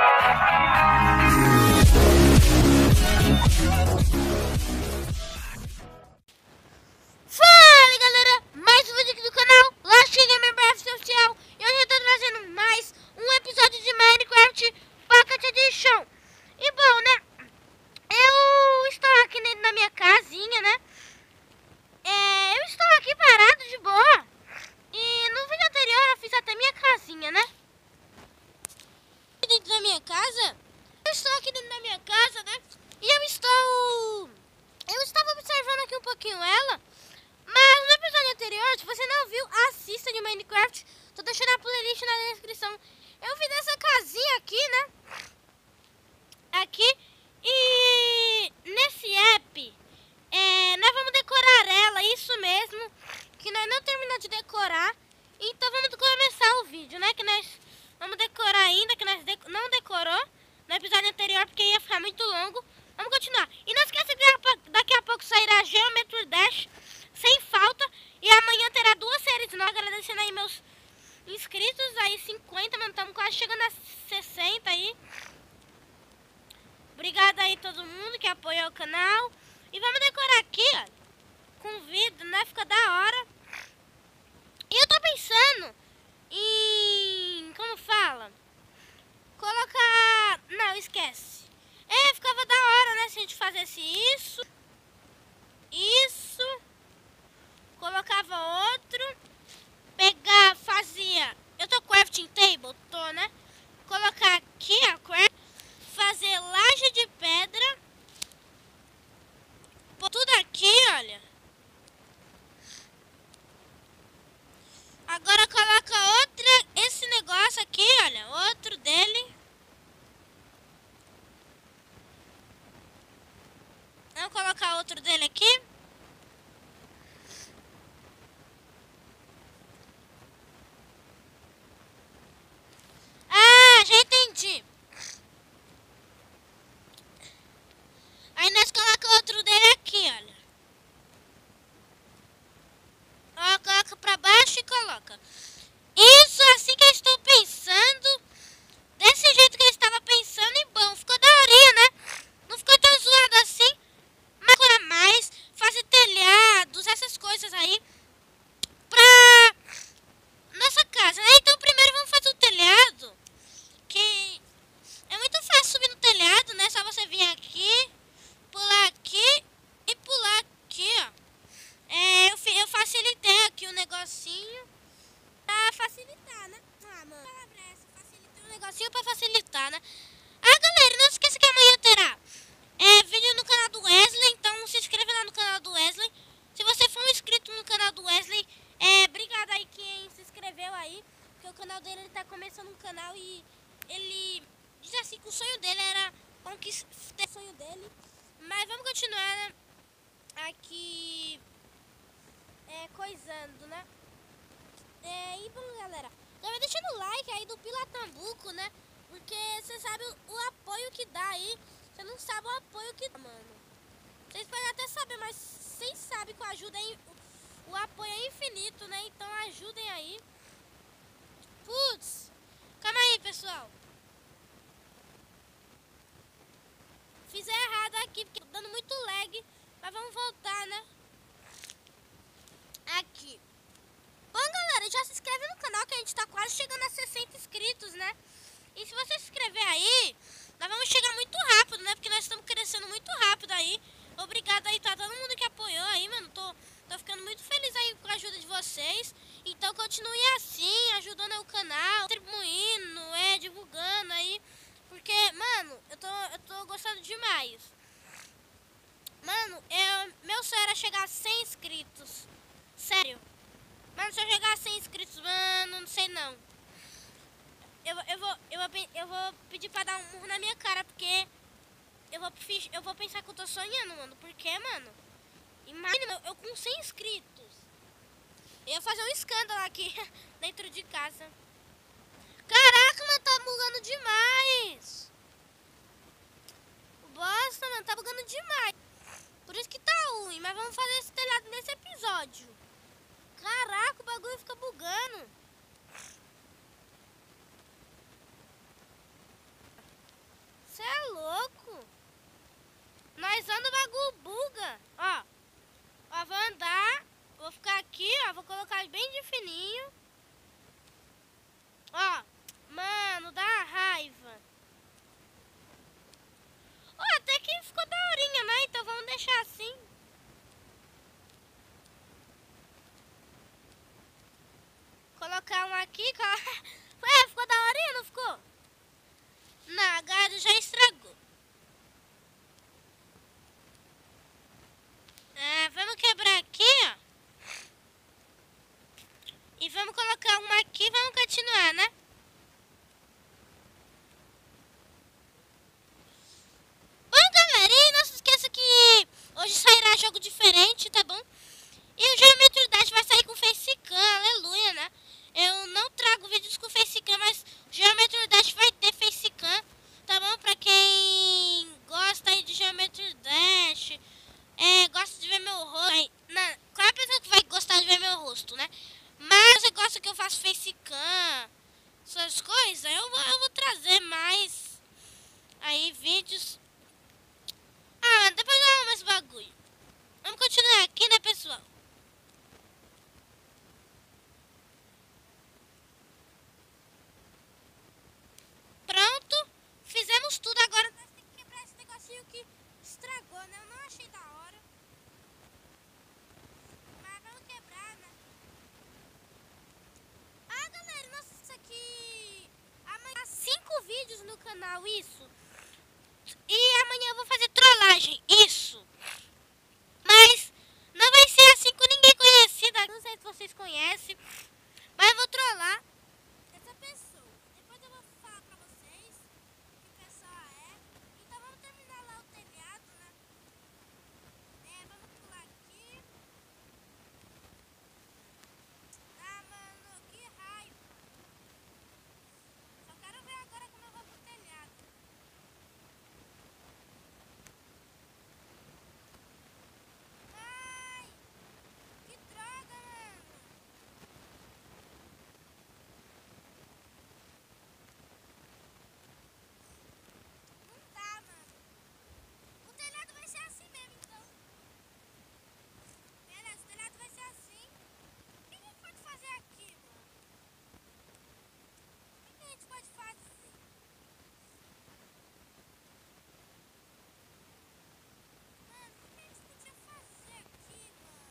Fala galera, mais um vídeo aqui do canal Lost Gamer BF Social. E hoje eu tô trazendo mais um episódio de Minecraft Pocket Edition. E bom, né, eu estou aqui na minha casinha, né. Eu estou aqui parado de boa. E no vídeo anterior eu fiz até minha casinha, né. Dentro da minha casa, eu estou aqui dentro da minha casa, né. E eu estava observando aqui um pouquinho ela. Mas no episódio anterior, se você não viu, assista de Minecraft. Tô deixando a playlist na descrição. Eu vi dessa casinha aqui, né? Aqui. E nesse app, nós vamos decorar ela, isso mesmo. Que nós não terminamos de decorar. Então vamos começar o vídeo, né? Que nós vamos decorar ainda, que nós não decorou no episódio anterior, porque ia ficar muito longo. Vamos continuar. E não esqueça que daqui a pouco sairá Geometry Dash sem falta. E amanhã terá 2 séries novas. Agradecendo aí meus inscritos. Aí 50, mano. Estamos quase chegando a 60 aí. Obrigado aí todo mundo que apoiou o canal. E vamos decorar aqui, ó, com vidro, né? Fica da hora. E eu tô pensando em... como fala? Colocar... não, esquece. Ficava da hora, né? Se a gente fizesse isso. Isso. Colocava outro. Pegar, fazia... eu tô crafting table? Tô, né? Colocar aqui, ó. Fazer laje de pedra. Pôr tudo aqui, olha. Agora coloca outra... esse negócio aqui, olha. Outro dele. Vamos colocar outro dele aqui. Ah, já entendi. Aí nós colocamos outro dele aqui, olha. Ó, coloca pra baixo e coloca. Isso, assim que eu estou pensando. Desse jeito que eu estava pensando, e bom, ficou daorinha, né? Não ficou tão zoado assim. Mas mais, fazer telhados, essas coisas aí pra nossa casa, né? Então primeiro vamos fazer o telhado, que é muito fácil subir no telhado, né? Só você vir aqui, pular aqui e pular aqui, ó. Eu facilitei aqui o negocinho pra facilitar, né? Ah, mano, palavra é essa, facilitei o negocinho pra facilitar, né? Ah, galera, não esqueça que amanhã terá vídeo no canal do Wesley, então se inscreva lá no canal do Wesley. Se você for um inscrito no canal do Wesley, obrigado aí quem se inscreveu aí, porque o canal dele, ele tá começando um canal e ele diz assim que o sonho dele era conquistar o sonho dele. Mas vamos continuar, né, aqui coisando, né? E bom, galera, já vai deixando o like aí do Pilatambuco, né? Porque você sabe o apoio que dá aí. Você não sabe o apoio que dá, mano. Vocês podem até saber, mas vocês sabem que o apoio é infinito, né? Então ajudem aí. Putz, calma aí, pessoal. Fiz errado aqui, porque tá dando muito lag. Mas vamos voltar, né? Aqui. Bom, galera, já se inscreve no canal que a gente tá quase chegando a 60 inscritos, né? E se você se inscrever aí, nós vamos chegar muito rápido, né? Porque nós estamos crescendo muito rápido aí. Obrigado aí, tá todo mundo que apoiou aí, mano. Tô ficando muito feliz aí com a ajuda de vocês. Então continue assim, ajudando aí o canal, distribuindo, divulgando aí. Porque, mano, eu tô gostando demais. Mano, meu sonho era chegar a 100 inscritos. Sério. Mano, se eu chegar a 100 inscritos, mano, não sei não. Eu vou pedir pra dar um murro na minha cara, porque eu vou pensar que eu tô sonhando, mano. Porque, mano, imagina eu com 100 inscritos. Eu ia fazer um escândalo aqui dentro de casa. Caraca, mano, tá bugando demais. Bosta, mano, tá bugando demais. Por isso que tá ruim, mas vamos fazer esse telhado nesse episódio. Caraca, o bagulho fica bugando. fica. Ficou daorinha, não ficou? Não, agora já estragou. Vamos quebrar aqui, ó. E vamos colocar uma aqui e vamos continuar, né? Bom, galerinha, não se esqueça que hoje sairá jogo diferente, tá bom? E o Geometry Dash vai sair com Facecam, aleluia, né? Eu não trago vídeos com Facecam, mas o Geometry Dash vai ter Facecam, tá bom? Pra quem gosta aí de Geometry Dash, gosta de ver meu rosto. Qual é a pessoa que vai gostar de ver meu rosto, né? Mas você gosta que eu faço Facecam, essas coisas, eu vou trazer mais aí vídeos. Depois eu arrumo esse bagulho. Vamos continuar aqui, né, pessoal? Pronto, fizemos tudo. Agora nós temos que quebrar esse negocinho que estragou, né? Eu não achei da hora. Mas vamos quebrar, né? Galera, nossa, isso aqui... Amanhã 5 vídeos no canal, isso. E amanhã eu vou fazer trollagem, isso. Mas não vai ser assim com ninguém conhecido. Não sei se vocês conhecem, mas eu vou trollar essa pessoa. Depois eu vou falar pra vocês que pessoa é. Então vamos terminar lá o telhado, né? Vamos pular aqui. Mano, que raio. Só quero ver agora como eu vou pro telhado. Ai, que droga, mano. Não dá, mano. O telhado vai ser assim mesmo, então. Beleza, o telhado vai ser assim. O que a gente pode fazer aqui, mano? O que a gente pode fazer? Mano, o que a gente podia fazer aqui, mano?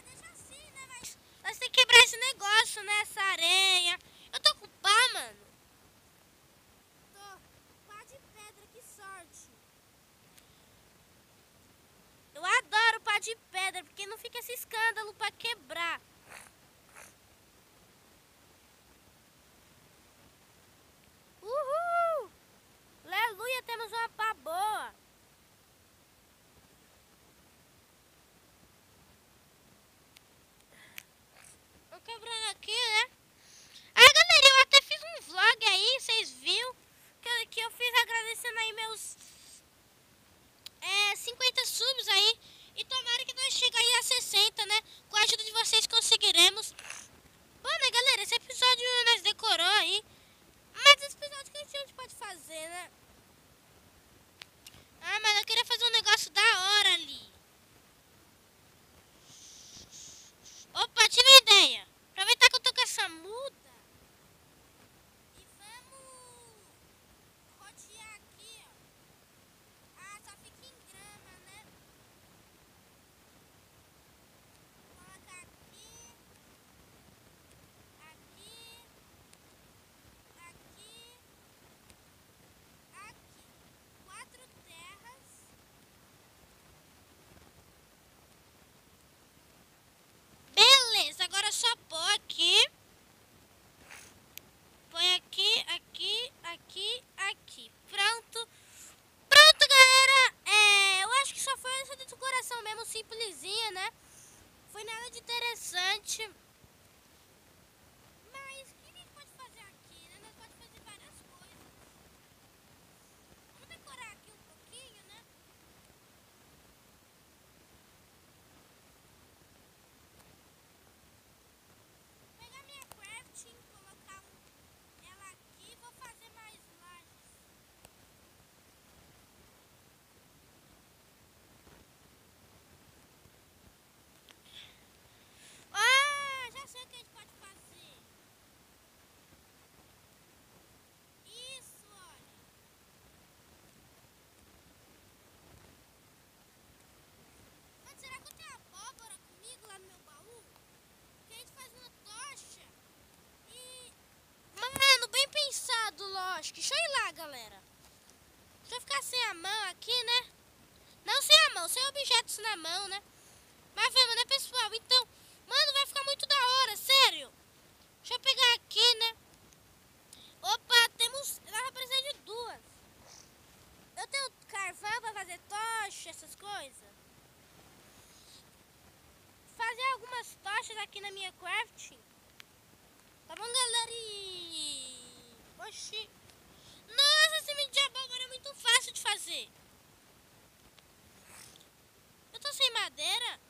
Deixa assim, né? Mas nós temos que quebrar esse negócio, né? Essa areia. Eu tô com pá, mano. Tô. Pá de pedra, que sorte. Eu adoro pá de pedra, porque não fica esse escândalo pra quebrar. Uhul! Aleluia, temos uma pá boa. Vou quebrando aqui, né? Galera, eu até fiz um vlog aí, vocês viram? Que eu fiz agradecendo aí meus 50 subs aí. E tomara que nós cheguemos aí a 60, né? Com a ajuda de vocês conseguiremos. Bom, né, galera? Esse episódio nós decorou aí. Mas esse episódio que a gente pode fazer, né? Mas eu queria fazer um negócio da hora ali. Opa, tive uma ideia. Aproveitar que eu tô com essa muda. E vamos rodear aqui, ó. Só fica em grama, né? Colocar aqui. Aqui. Aqui. Aqui. 4 terras. Beleza, agora só pôr aqui. Põe aqui, aqui, aqui, aqui. Pronto. Pronto, galera. Eu acho que só foi essa decoração mesmo, simplesinha, né? Foi nada de interessante. Mas o que a gente pode fazer aqui, né? Nós podemos fazer várias coisas. Vamos decorar aqui um pouquinho, né? Vou pegar minha crafting, colocar ela aqui e vou fazer mais lajes. na minha crafting. Tá bom, galera? E... Oxi. Nossa, semente de abóbora é muito fácil de fazer. Eu tô sem madeira.